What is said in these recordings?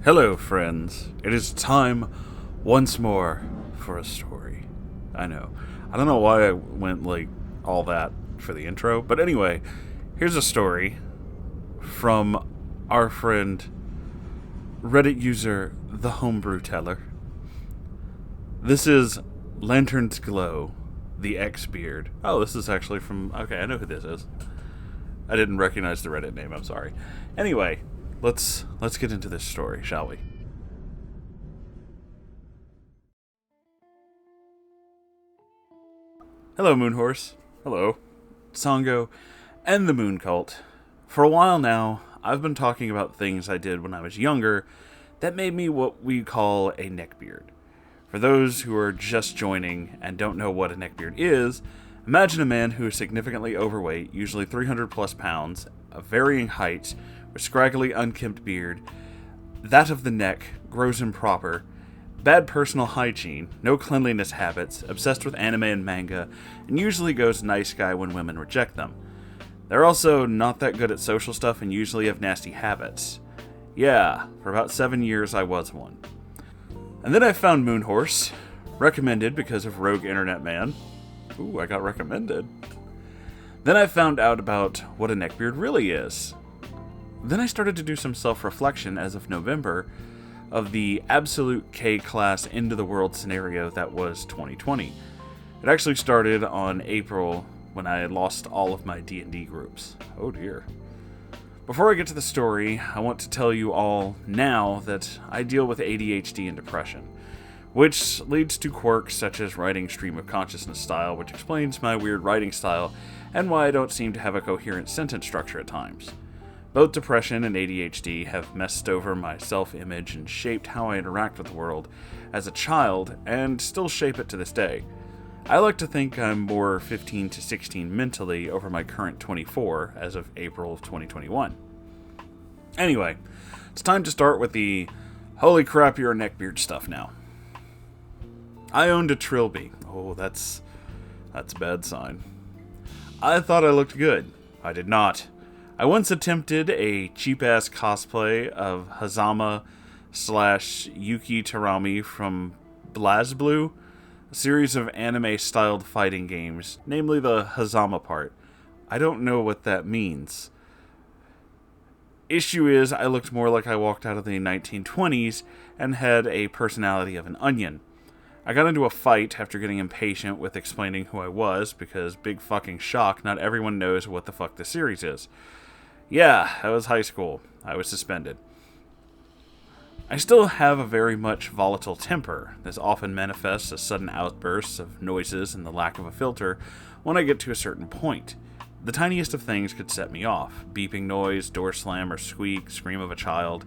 Hello, friends. It is time once more for a story. I know. I don't know why I went all that for the intro, but anyway, here's a story from our friend, Reddit user The Homebrew Teller. This is Lanterns Glow, the X-Beard. Oh, this is actually from... Okay, I know who this is. I didn't recognize the Reddit name, I'm sorry. Anyway, let's get into this story, shall we? Hello, Moonhorse. Hello, Sango, and the Moon Cult. For a while now, I've been talking about things I did when I was younger that made me what we call a neckbeard. For those who are just joining and don't know what a neckbeard is, imagine a man who is significantly overweight, usually 300 plus pounds, of varying heights, with scraggly unkempt beard, that of the neck grows improper, bad personal hygiene, no cleanliness habits, obsessed with anime and manga, and usually goes nice guy when women reject them. They're also not that good at social stuff and usually have nasty habits. Yeah, for about 7 years I was one. And then I found Moonhorse, recommended because of Rogue Internet Man. Ooh, I got recommended. Then I found out about what a neckbeard really is. Then I started to do some self-reflection as of November of the absolute K-class end-of-the-world scenario that was 2020. It actually started on April when I had lost all of my D&D groups. Oh dear. Before I get to the story, I want to tell you all now that I deal with ADHD and depression, which leads to quirks such as writing stream of consciousness style, which explains my weird writing style and why I don't seem to have a coherent sentence structure at times. Both depression and ADHD have messed over my self-image and shaped how I interact with the world as a child, and still shape it to this day. I like to think I'm more 15 to 16 mentally over my current 24 as of April of 2021. Anyway, it's time to start with the holy crap you're a neckbeard stuff now. I owned a trilby. Oh, that's a bad sign. I thought I looked good. I did not. I once attempted a cheap-ass cosplay of Hazama / Yuki Tarami from BlazBlue, a series of anime-styled fighting games, namely the Hazama part. I don't know what that means. Issue is, I looked more like I walked out of the 1920s and had a personality of an onion. I got into a fight after getting impatient with explaining who I was, because big fucking shock, not everyone knows what the fuck this series is. Yeah, that was high school. I was suspended. I still have a very much volatile temper. This often manifests as sudden outbursts of noises and the lack of a filter when I get to a certain point. The tiniest of things could set me off. Beeping noise, door slam or squeak, scream of a child.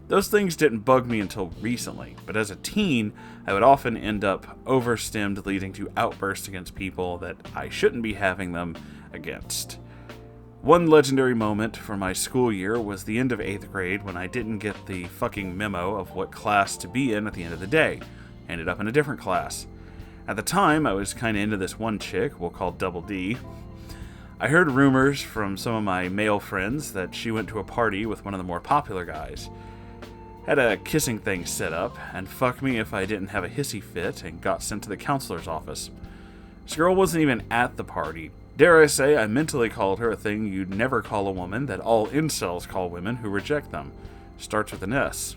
Those things didn't bug me until recently, but as a teen, I would often end up overstimmed, leading to outbursts against people that I shouldn't be having them against. One legendary moment for my school year was the end of 8th grade when I didn't get the fucking memo of what class to be in at the end of the day. Ended up in a different class. At the time, I was kinda into this one chick, we'll call Double D. I heard rumors from some of my male friends that she went to a party with one of the more popular guys. Had a kissing thing set up, and fuck me if I didn't have a hissy fit and got sent to the counselor's office. This girl wasn't even at the party. Dare I say, I mentally called her a thing you'd never call a woman that all incels call women who reject them. Starts with an S.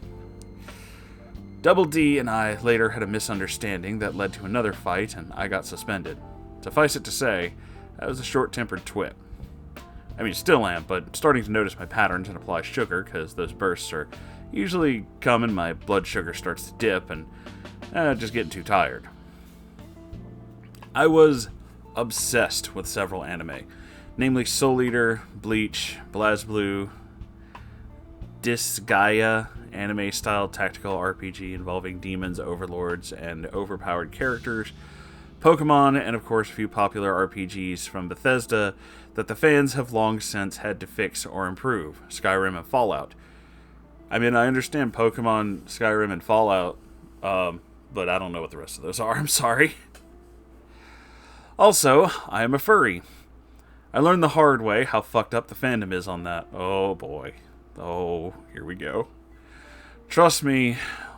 Double D and I later had a misunderstanding that led to another fight, and I got suspended. Suffice it to say, I was a short-tempered twit. I mean, still am, but starting to notice my patterns and apply sugar, because those bursts are usually coming, my blood sugar starts to dip, and just getting too tired. I was obsessed with several anime, namely Soul Eater, Bleach, BlazBlue, Disgaea, anime-style tactical RPG involving demons, overlords, and overpowered characters, Pokemon, and of course a few popular RPGs from Bethesda that the fans have long since had to fix or improve, Skyrim and Fallout. I mean, I understand Pokemon, Skyrim, and Fallout, but I don't know what the rest of those are, I'm sorry. Also, I am a furry. I learned the hard way how fucked up the fandom is on that. Oh boy. Oh, here we go. Trust me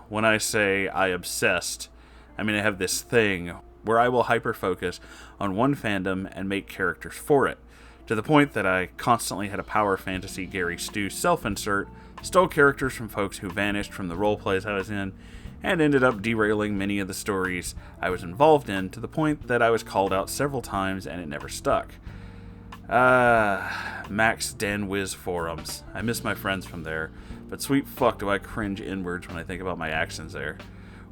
when I say I obsessed. I mean, I have this thing where I will hyper-focus on one fandom and make characters for it, to the point that I constantly had a power fantasy Gary Stu self-insert, stole characters from folks who vanished from the roleplays I was in, and ended up derailing many of the stories I was involved in to the point that I was called out several times and it never stuck. Max Den Wiz forums. I miss my friends from there, but sweet fuck do I cringe inwards when I think about my actions there.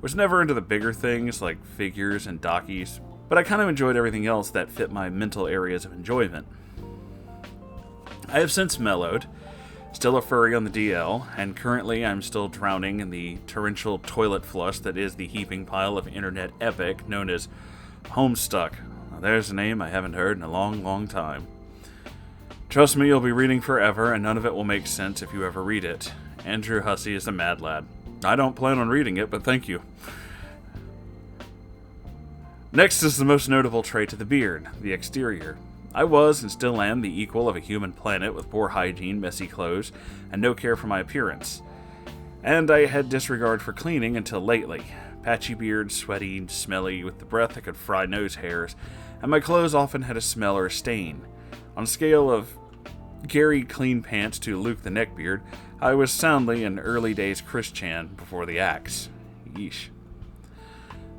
Was never into the bigger things like figures and dockies, but I kind of enjoyed everything else that fit my mental areas of enjoyment. I have since mellowed, still a furry on the DL, and currently I'm still drowning in the torrential toilet flush that is the heaping pile of internet epic known as Homestuck. Now, there's a name I haven't heard in a long, long time. Trust me, you'll be reading forever, and none of it will make sense if you ever read it. Andrew Hussey is a mad lad. I don't plan on reading it, but thank you. Next is the most notable trait of the beard, the exterior. I was, and still am, the equal of a human planet with poor hygiene, messy clothes, and no care for my appearance. And I had disregard for cleaning until lately. Patchy beard, sweaty, smelly, with the breath that could fry nose hairs, and my clothes often had a smell or a stain. On a scale of Gary clean pants to Luke the neckbeard, I was soundly an early days Chris Chan before the axe. Yeesh.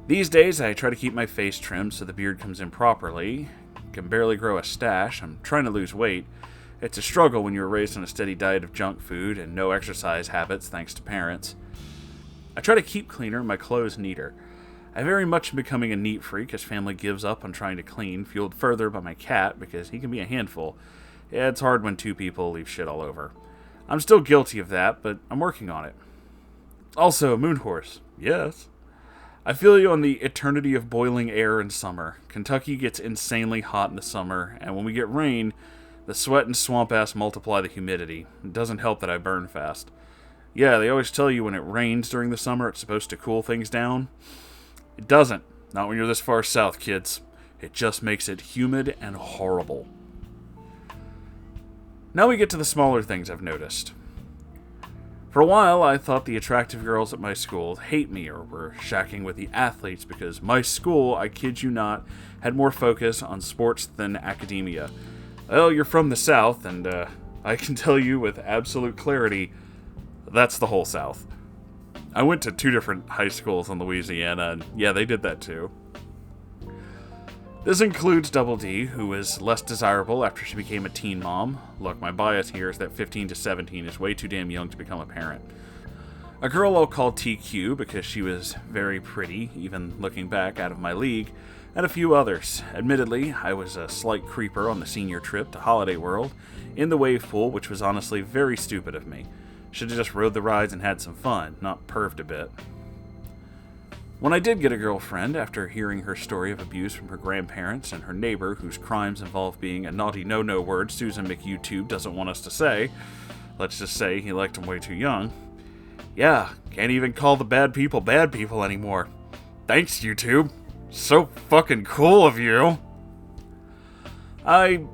These days I try to keep my face trimmed so the beard comes in properly. Can barely grow a stash. I'm trying to lose weight. It's a struggle when you were raised on a steady diet of junk food and no exercise habits thanks to parents. I try to keep cleaner and my clothes neater. I very much am becoming a neat freak as family gives up on trying to clean, fueled further by my cat because he can be a handful. Yeah, it's hard when two people leave shit all over. I'm still guilty of that, but I'm working on it. Also, Moonhorse. Yes. I feel you on the eternity of boiling air in summer. Kentucky gets insanely hot in the summer, and when we get rain, the sweat and swamp ass multiply the humidity. It doesn't help that I burn fast. Yeah, they always tell you when it rains during the summer it's supposed to cool things down. It doesn't. Not when you're this far south, kids. It just makes it humid and horrible. Now we get to the smaller things I've noticed. For a while, I thought the attractive girls at my school hate me or were shacking with the athletes because my school, I kid you not, had more focus on sports than academia. Well, you're from the South, and I can tell you with absolute clarity, that's the whole South. I went to 2 different high schools in Louisiana, and yeah, they did that too. This includes Double D, who was less desirable after she became a teen mom. Look, my bias here is that 15 to 17 is way too damn young to become a parent. A girl I'll call TQ because she was very pretty, even looking back out of my league, and a few others. Admittedly, I was a slight creeper on the senior trip to Holiday World, in the wave pool, which was honestly very stupid of me. Should have just rode the rides and had some fun, not perved a bit. When I did get a girlfriend, after hearing her story of abuse from her grandparents and her neighbor whose crimes involve being a naughty no-no word Susan McYouTube doesn't want us to say, let's just say he liked them way too young. Yeah, can't even call the bad people anymore. Thanks, YouTube. So fucking cool of you. I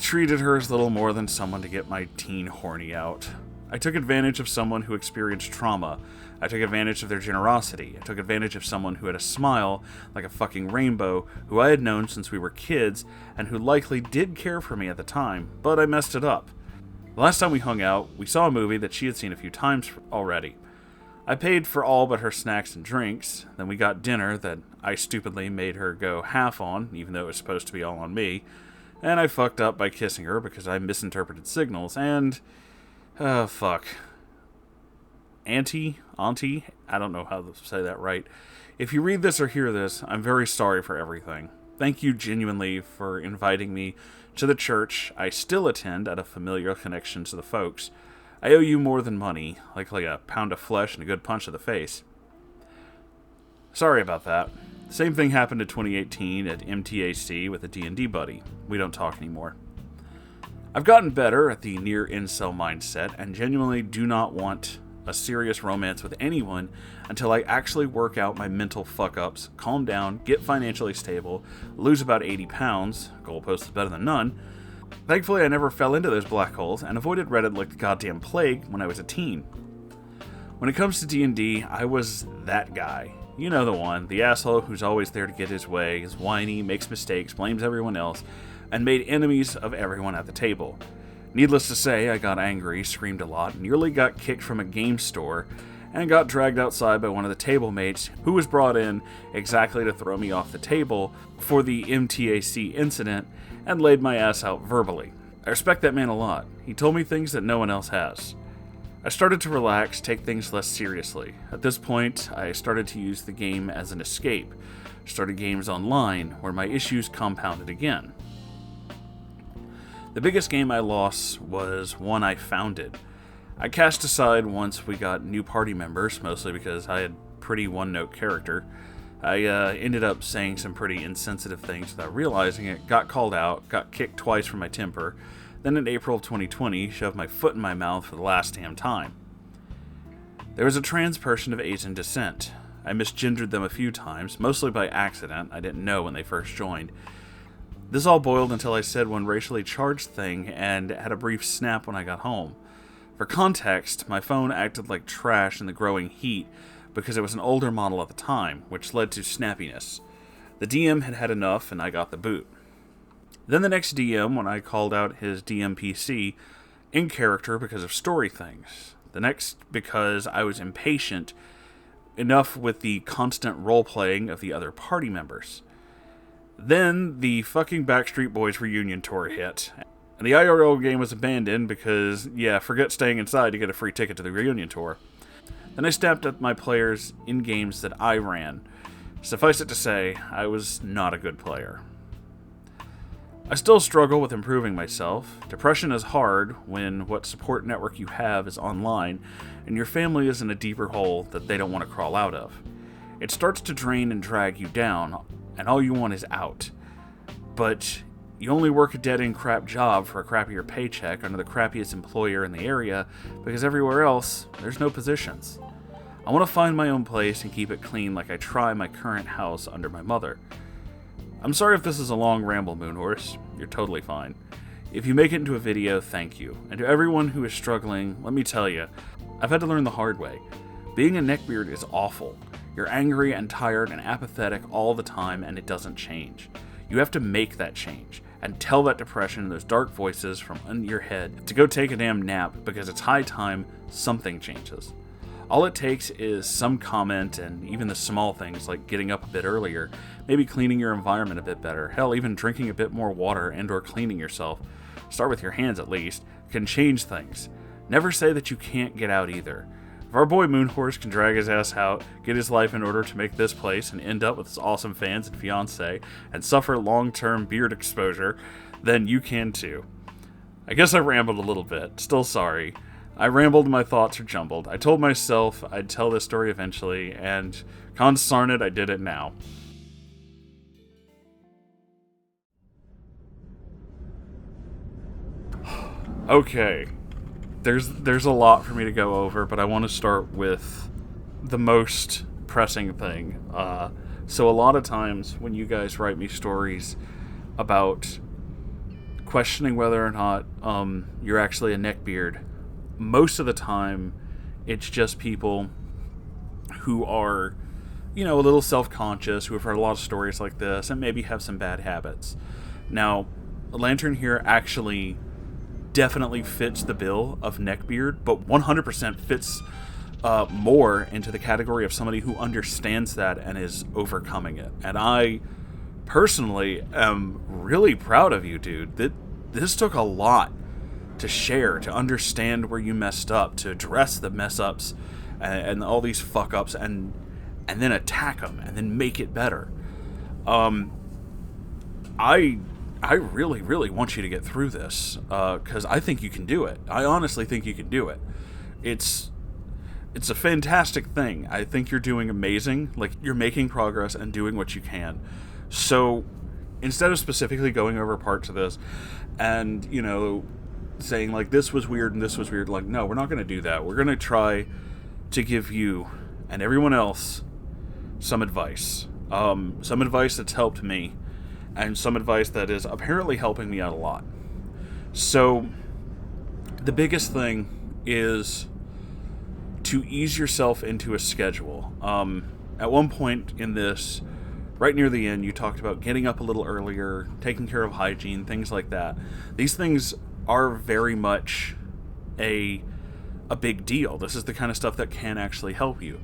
treated her as little more than someone to get my teen horny out. I took advantage of someone who experienced trauma. I took advantage of their generosity. I took advantage of someone who had a smile like a fucking rainbow, who I had known since we were kids, and who likely did care for me at the time, but I messed it up. The last time we hung out, we saw a movie that she had seen a few times already. I paid for all but her snacks and drinks, then we got dinner that I stupidly made her go half on, even though it was supposed to be all on me, and I fucked up by kissing her because I misinterpreted signals, and... fuck. Auntie, I don't know how to say that right. If you read this or hear this, I'm very sorry for everything. Thank you genuinely for inviting me to the church I still attend out of familiar connection to the folks. I owe you more than money, like a pound of flesh and a good punch to the face. Sorry about that. Same thing happened in 2018 at MTAC with a D&D buddy. We don't talk anymore. I've gotten better at the near incel mindset and genuinely do not want a serious romance with anyone until I actually work out my mental fuck-ups, calm down, get financially stable, lose about 80 pounds, goalpost is better than none. Thankfully, I never fell into those black holes and avoided Reddit like the goddamn plague when I was a teen. When it comes to D&D, I was that guy. You know the one, the asshole who's always there to get his way, is whiny, makes mistakes, blames everyone else, and made enemies of everyone at the table. Needless to say, I got angry, screamed a lot, nearly got kicked from a game store, and got dragged outside by one of the table mates who was brought in exactly to throw me off the table for the MTAC incident and laid my ass out verbally. I respect that man a lot. He told me things that no one else has. I started to relax, take things less seriously. At this point, I started to use the game as an escape. Started games online, where my issues compounded again. The biggest game I lost was one I founded. I cast aside once we got new party members, mostly because I had pretty one-note character. I ended up saying some pretty insensitive things without realizing it, got called out, got kicked twice for my temper, then in April of 2020, shoved my foot in my mouth for the last damn time. There was a trans person of Asian descent. I misgendered them a few times, mostly by accident. I didn't know when they first joined. This all boiled until I said one racially charged thing and had a brief snap when I got home. For context, my phone acted like trash in the growing heat because it was an older model at the time, which led to snappiness. The DM had had enough and I got the boot. Then the next DM, when I called out his DM PC, in character because of story things. The next because I was impatient enough with the constant role-playing of the other party members. Then the fucking Backstreet Boys reunion tour hit, and the IRL game was abandoned because, forget staying inside to get a free ticket to the reunion tour. Then I snapped at my players in games that I ran. Suffice it to say, I was not a good player. I still struggle with improving myself. Depression is hard when what support network you have is online and your family is in a deeper hole that they don't want to crawl out of. It starts to drain and drag you down, and all you want is out. But you only work a dead-end crap job for a crappier paycheck under the crappiest employer in the area because everywhere else, there's no positions. I want to find my own place and keep it clean like I try my current house under my mother. I'm sorry if this is a long ramble, Moonhorse. You're totally fine. If you make it into a video, thank you. And to everyone who is struggling, let me tell you, I've had to learn the hard way. Being a neckbeard is awful. You're angry and tired and apathetic all the time, and it doesn't change. You have to make that change, and tell that depression and those dark voices from under your head to go take a damn nap because it's high time something changes. All it takes is some comment, and even the small things like getting up a bit earlier, maybe cleaning your environment a bit better, hell, even drinking a bit more water and or cleaning yourself, start with your hands at least, can change things. Never say that you can't get out either. If our boy Moonhorse can drag his ass out, get his life in order to make this place, and end up with his awesome fans and fiancé, and suffer long-term beard exposure, then you can too. I guess I rambled a little bit, still sorry. I rambled, my thoughts are jumbled. I told myself I'd tell this story eventually, and consarn it, I did it now. Okay, there's a lot for me to go over, but I want to start with the most pressing thing. So a lot of times when you guys write me stories about questioning whether or not you're actually a neckbeard, most of the time it's just people who are, a little self-conscious, who have heard a lot of stories like this, and maybe have some bad habits. Now, Lantern here actually definitely fits the bill of neckbeard, but 100% fits more into the category of somebody who understands that and is overcoming it. And I personally am really proud of you, dude. This took a lot to share, to understand where you messed up, to address the mess-ups and all these fuck-ups, and then attack them, and then make it better. I really, really want you to get through this, because I think you can do it. I honestly think you can do it. It's a fantastic thing. I think you're doing amazing. Like, you're making progress and doing what you can. So, instead of specifically going over parts of this and, saying, like, this was weird and this was weird, like, no, we're not going to do that. We're going to try to give you and everyone else some advice. Some advice that's helped me, and some advice that is apparently helping me out a lot. So, the biggest thing is to ease yourself into a schedule. At one point in this, right near the end, you talked about getting up a little earlier, taking care of hygiene, things like that. These things are very much a big deal. This is the kind of stuff that can actually help you.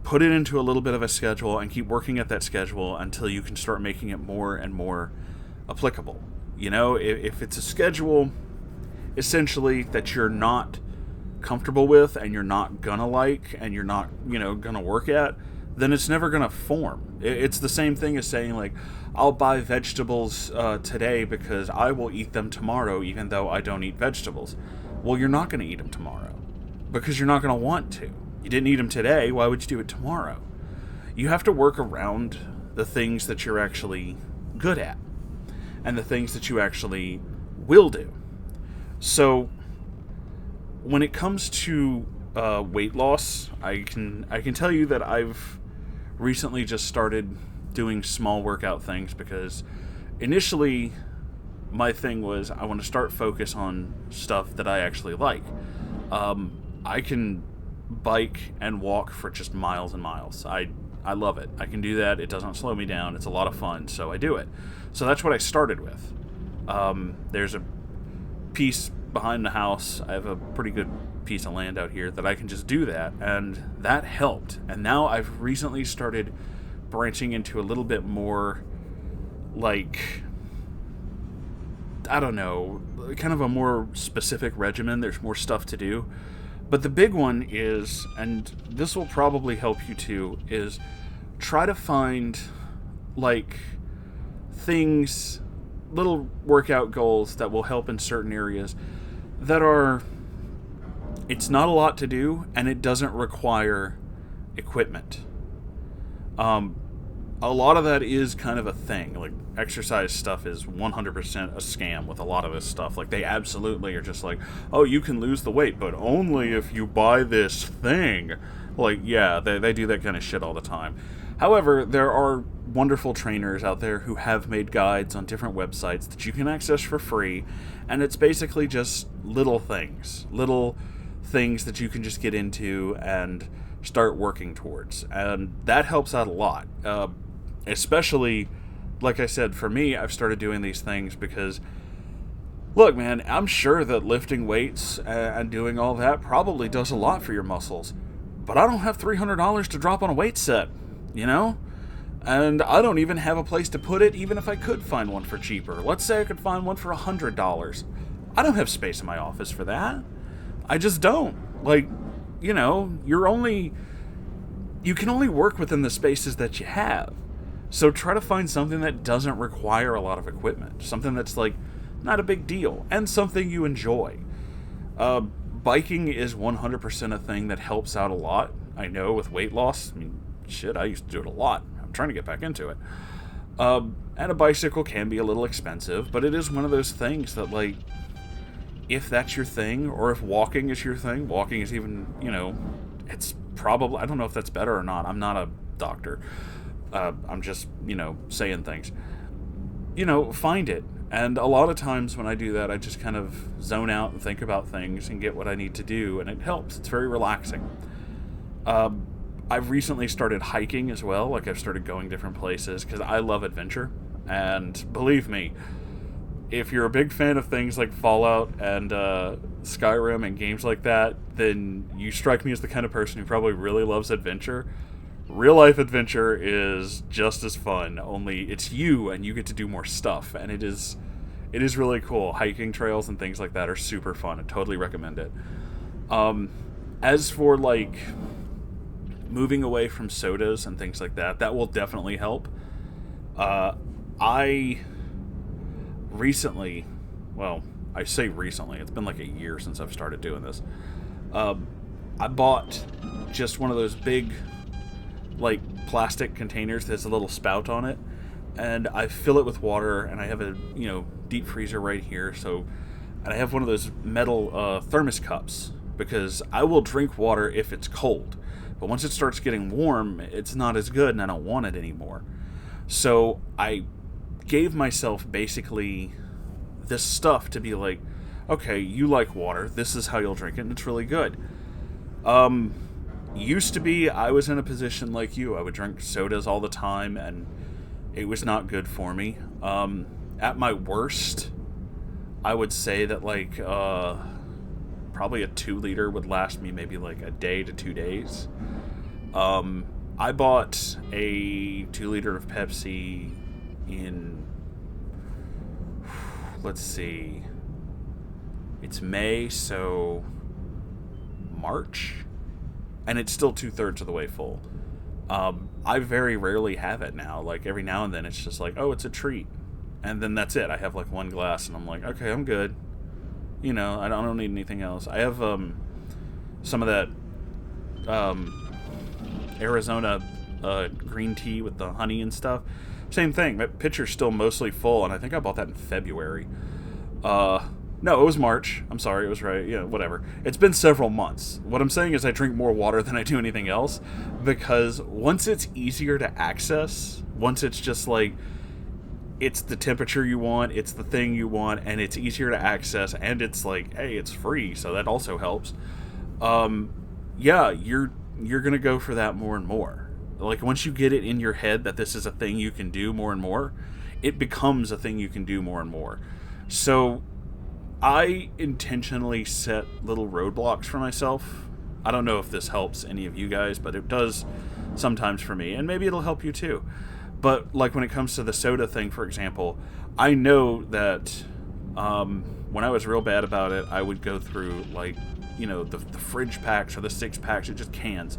Put it into a little bit of a schedule and keep working at that schedule until you can start making it more and more applicable. You know, if it's a schedule essentially that you're not comfortable with and you're not gonna like and you're not, gonna work at, then it's never gonna form. It's the same thing as saying, like, I'll buy vegetables today because I will eat them tomorrow even though I don't eat vegetables. Well, you're not gonna eat them tomorrow because you're not gonna want to. You didn't eat them today, why would you do it tomorrow? You have to work around the things that you're actually good at and the things that you actually will do. So when it comes to weight loss, I can tell you that I've recently just started doing small workout things because initially my thing was I want to start focus on stuff that I actually like. I can bike and walk for just miles and miles. I love it. I can do that. It doesn't slow me down. It's a lot of fun, so I do it. So that's what I started with. There's a piece behind the house. I have a pretty good piece of land out here that I can just do that, and that helped. And now I've recently started branching into a little bit more, like, I don't know, kind of a more specific regimen. There's more stuff to do. But the big one is, and this will probably help you too, is try to find, like, things, little workout goals that will help in certain areas that are, it's not a lot to do, and it doesn't require equipment. A lot of that is kind of a thing. Like, exercise stuff is 100% a scam with a lot of this stuff. Like, they absolutely are just like, oh, you can lose the weight, but only if you buy this thing. Like, yeah, they do that kind of shit all the time. However, there are wonderful trainers out there who have made guides on different websites that you can access for free, and it's basically just little things that you can just get into and start working towards, and that helps out a lot. Especially, like I said, for me, I've started doing these things because, look, man, I'm sure that lifting weights and doing all that probably does a lot for your muscles, but I don't have $300 to drop on a weight set, and I don't even have a place to put it, even if I could find one for cheaper. Let's say I could find one for $100. I don't have space in my office for that. I just don't. Like, you can only work within the spaces that you have. So try to find something that doesn't require a lot of equipment. Something that's, like, not a big deal. And something you enjoy. Biking is 100% a thing that helps out a lot. I know with weight loss. I mean, shit, I used to do it a lot. I'm trying to get back into it. And a bicycle can be a little expensive, but it is one of those things that, like, if that's your thing, or if walking is your thing, walking is even, it's probably, I don't know if that's better or not. I'm not a doctor. I'm just, saying things. Find it. And a lot of times when I do that, I just kind of zone out and think about things and get what I need to do, and it helps. It's very relaxing. I've recently started hiking as well. Like, I've started going different places because I love adventure. And believe me, if you're a big fan of things like Fallout and Skyrim and games like that, then you strike me as the kind of person who probably really loves adventure. Real life adventure is just as fun, only it's you and you get to do more stuff, and it is really cool. Hiking trails and things like that are super fun. I totally recommend it. As for, like, moving away from sodas and things like that, that will definitely help. I say recently, it's been like a year since I've started doing this. I bought just one of those big, like, plastic containers that has a little spout on it, and I fill it with water, and I have a, deep freezer right here, and I have one of those metal thermos cups, because I will drink water if it's cold, but once it starts getting warm, it's not as good, and I don't want it anymore. So I gave myself basically this stuff to be like, okay, you like water, this is how you'll drink it, and it's really good. Used to be, I was in a position like you. I would drink sodas all the time, and it was not good for me. At my worst, I would say that, like, probably a 2-liter would last me maybe, like, a day to 2 days. I bought a 2-liter of Pepsi in, let's see, it's May, so March? And it's still 2/3 of the way full. I very rarely have it now. Like, every now and then it's just like, oh, it's a treat. And then that's it. I have, like, one glass, and I'm like, okay, I'm good. You know, I don't need anything else. I have some of that Arizona green tea with the honey and stuff. Same thing. That pitcher's still mostly full, and I think I bought that in February. No, it was March. I'm sorry, it was right. Yeah, whatever. It's been several months. What I'm saying is I drink more water than I do anything else, because once it's easier to access, once it's just like, it's the temperature you want, it's the thing you want, and it's easier to access, and it's like, hey, it's free, so that also helps. Yeah, you're gonna go for that more and more. Like, once you get it in your head that this is a thing you can do more and more, it becomes a thing you can do more and more. So I intentionally set little roadblocks for myself. I don't know if this helps any of you guys, but it does sometimes for me, and maybe it'll help you too. But, like, when it comes to the soda thing, for example, I know that when I was real bad about it, I would go through, like, you know, the fridge packs or the 6-packs, or just cans.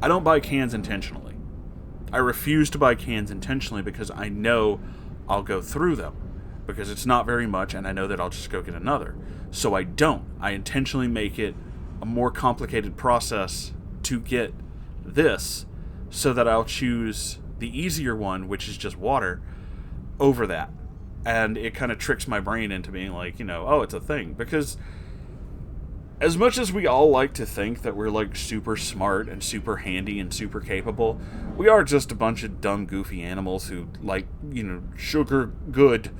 I don't buy cans intentionally. I refuse to buy cans intentionally because I know I'll go through them, because it's not very much, and I know that I'll just go get another. So I don't. I intentionally make it a more complicated process to get this, so that I'll choose the easier one, which is just water, over that. And it kind of tricks my brain into being like, you know, oh, it's a thing. Because as much as we all like to think that we're, like, super smart and super handy and super capable, we are just a bunch of dumb, goofy animals who like, you know, sugar good,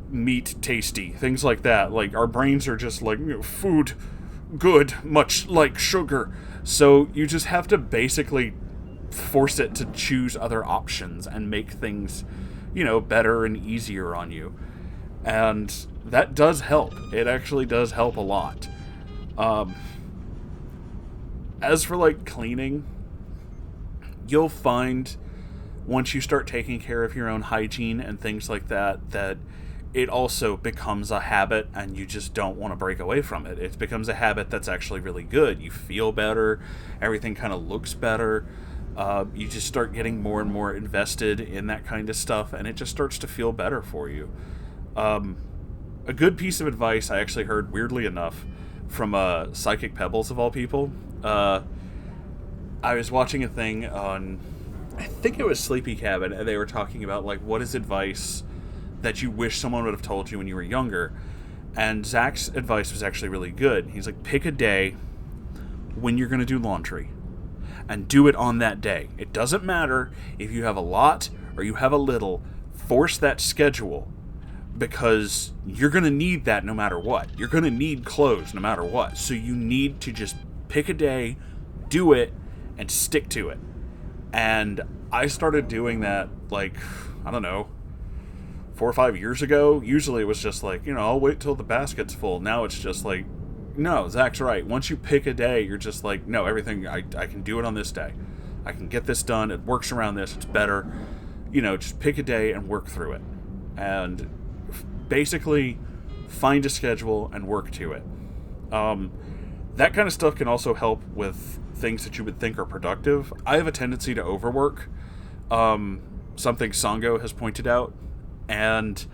meat tasty, things like that. Like, our brains are just like, you know, food good, much like sugar. So you just have to basically force it to choose other options and make things, you know, better and easier on you. And that does help. It actually does help a lot. As for, like, cleaning, you'll find once you start taking care of your own hygiene and things like that, that it also becomes a habit, and you just don't want to break away from it. It becomes a habit that's actually really good. You feel better. Everything kind of looks better. You just start getting more and more invested in that kind of stuff, and it just starts to feel better for you. A good piece of advice I actually heard, weirdly enough, from Psychic Pebbles, of all people. I was watching a thing on, I think it was Sleepy Cabin, and they were talking about, like, what is advice that you wish someone would have told you when you were younger. And Zach's advice was actually really good. He's like, pick a day when you're going to do laundry, and do it on that day. It doesn't matter if you have a lot or you have a little. Force that schedule, because you're going to need that no matter what. You're going to need clothes no matter what. So you need to just pick a day, do it, and stick to it. And I started doing that, like, I don't know, 4 or 5 years ago. Usually it was just like, you know, I'll wait till the basket's full. Now it's just like, no, Zach's right. Once you pick a day, you're just like, no, everything, I can do it on this day. I can get this done. It works around this. It's better. You know, just pick a day and work through it. And basically find a schedule and work to it. That kind of stuff can also help with things that you would think are productive. I have a tendency to overwork. Something Sango has pointed out. And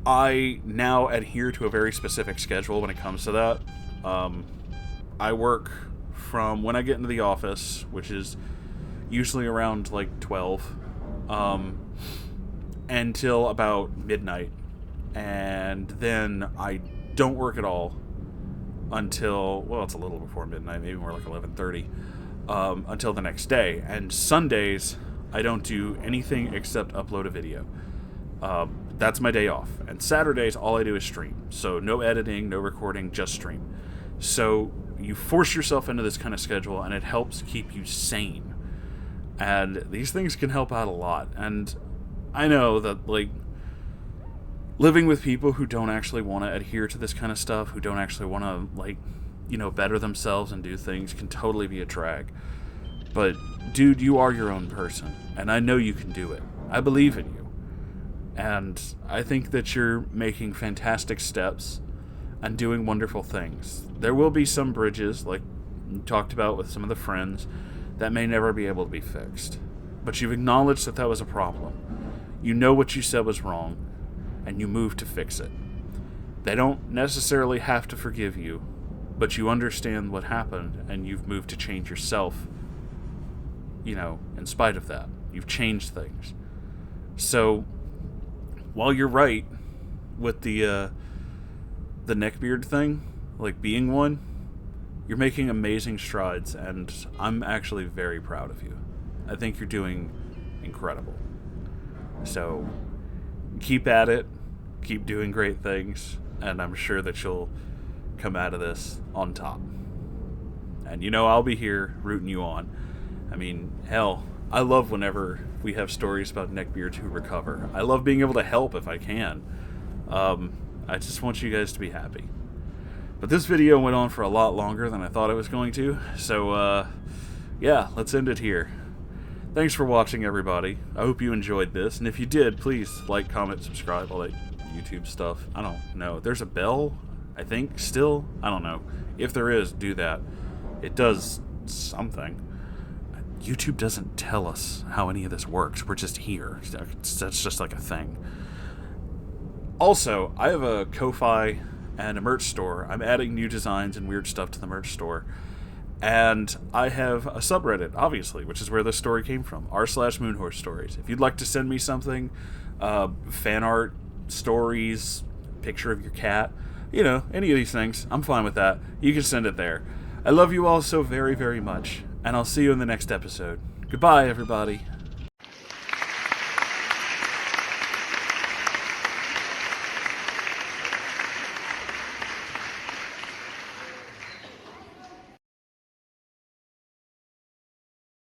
I now adhere to a very specific schedule when it comes to that. I work from when I get into the office, which is usually around like 12, until about midnight. And then I don't work at all until, well, it's a little before midnight, maybe more like 11:30, until the next day. And Sundays, I don't do anything except upload a video. That's my day off. And Saturdays, all I do is stream. So no editing, no recording, just stream. So you force yourself into this kind of schedule, and it helps keep you sane. And these things can help out a lot. And I know that, like, living with people who don't actually want to adhere to this kind of stuff, who don't actually want to, like, better themselves and do things, can totally be a drag. But, dude, you are your own person, and I know you can do it. I believe in you. And I think that you're making fantastic steps and doing wonderful things. There will be some bridges, like you talked about with some of the friends, that may never be able to be fixed. But you've acknowledged that that was a problem. You know what you said was wrong, and you moved to fix it. They don't necessarily have to forgive you, but you understand what happened, and you've moved to change yourself, in spite of that. You've changed things. So, while you're right with the neckbeard thing, like being one, you're making amazing strides, and I'm actually very proud of you. I think you're doing incredible. So, keep at it, keep doing great things, and I'm sure that you'll come out of this on top. And I'll be here rooting you on. I mean, hell, I love whenever we have stories about neckbeards who recover. I love being able to help if I can. I just want you guys to be happy. But this video went on for a lot longer than I thought it was going to, so yeah, let's end it here. Thanks for watching, everybody. I hope you enjoyed this, and if you did, please like, comment, subscribe, all that YouTube stuff. I don't know. There's a bell, I think, still? I don't know. If there is, do that. It does something. YouTube doesn't tell us how any of this works. We're just here. That's just like a thing. Also, I have a Ko-Fi and a merch store. I'm adding new designs and weird stuff to the merch store. And I have a subreddit, obviously, which is where this story came from, r/Moonhorse stories. If you'd like to send me something, fan art, stories, picture of your cat, any of these things, I'm fine with that. You can send it there. I love you all so very, very much, and I'll see you in the next episode. Goodbye, everybody.